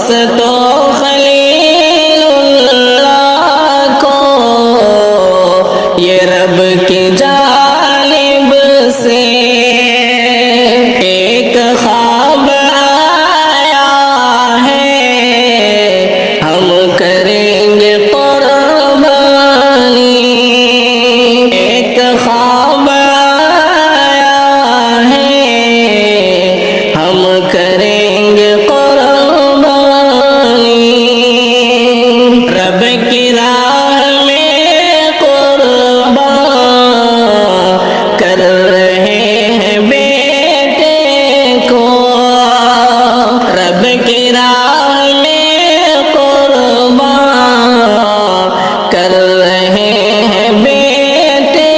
تو خلیل اللہ کو یہ رب کی جانب سے ایک خواب آیا ہے، ہم کریں گے قربانی۔ ایک خواب آیا ہے، ہم کریں گے قربانی۔ رب کی راہ میں قربان کر رہے ہیں بیٹے کو، رب کی راہ میں قربان کر رہے ہیں بیٹے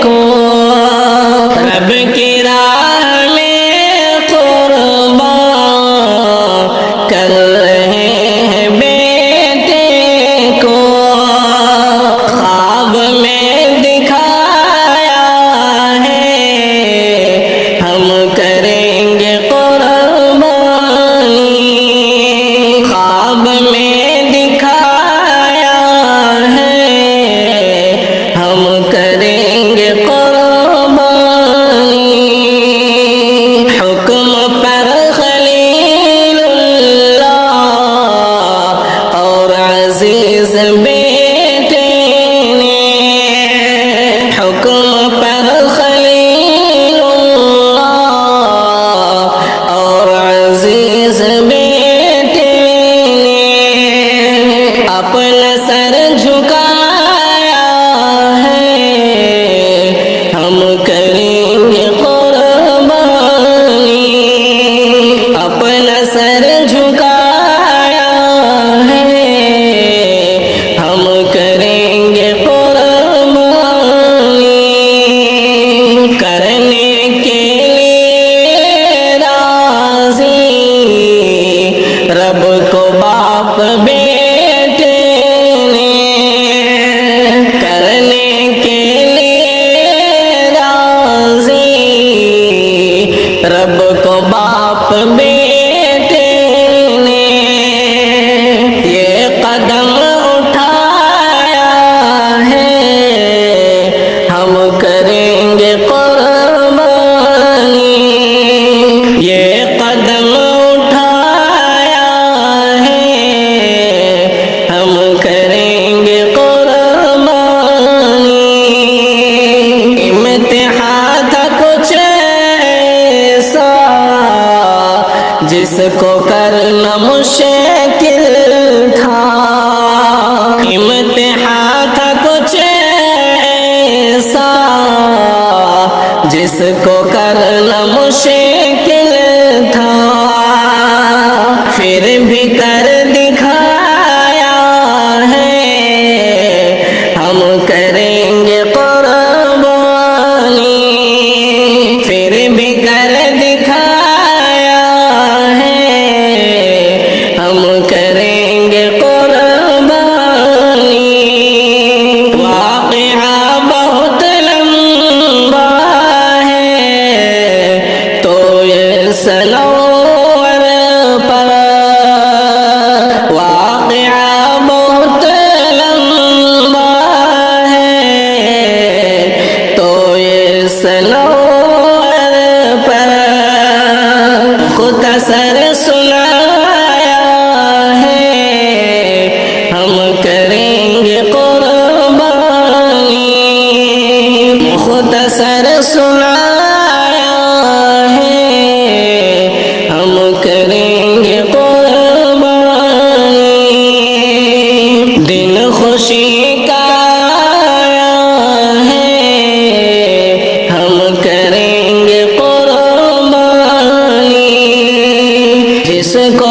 کو، رب کی راہ میں قربان کر رہے ہیں بیٹے کو۔ خواب میں دکھایا ہے، ہم کریں گے قربانی۔ خواب میں دکھایا ہے، ہم کریں گے قربانی۔ حکم پر خلیل اللہ اور عزیز بیٹے نے، حکم پر خلیل اللہ اور عزیز بیٹے نے اپنا سر جھکایا ہے، ہم کریں گے قربانی۔ اپنا سر جھکایا ہے، ہم کریں گے قربانی۔ کرنے کے لیے راضی رب کو باپ بیٹے نے، کرنے کے لیے راضی رب کو باپ بیٹے نے۔ یہ قدم اٹھایا ہے، ہم کریں گے قربانی۔ یہ قدم اٹھایا ہے، ہم کریں گے قربانی۔ امتحان تھا کچھ ایسا جس کو کرنا مشکل تھا، امتحان تھا کچھ ایسا جس کو کرنا مشکل تھا، پھر بھی کر دکھایا ہے، ہم کریں گے قربانی۔ پھر بھی کر دکھایا ہے، ہم کریں گے قربانی۔ واقعہ بہت لمبا ہے تو یہ سنور پر، واقعہ بہت لمبا ہے تو یہ سنور پر مختصر سنایا ہے، ہم کریں گے قربانی۔ مختصر سنایا ہے، ہم کریں گے قربانی۔ دن خوشی کا آیا ہے، ہم کریں گے قربانی۔ جس کو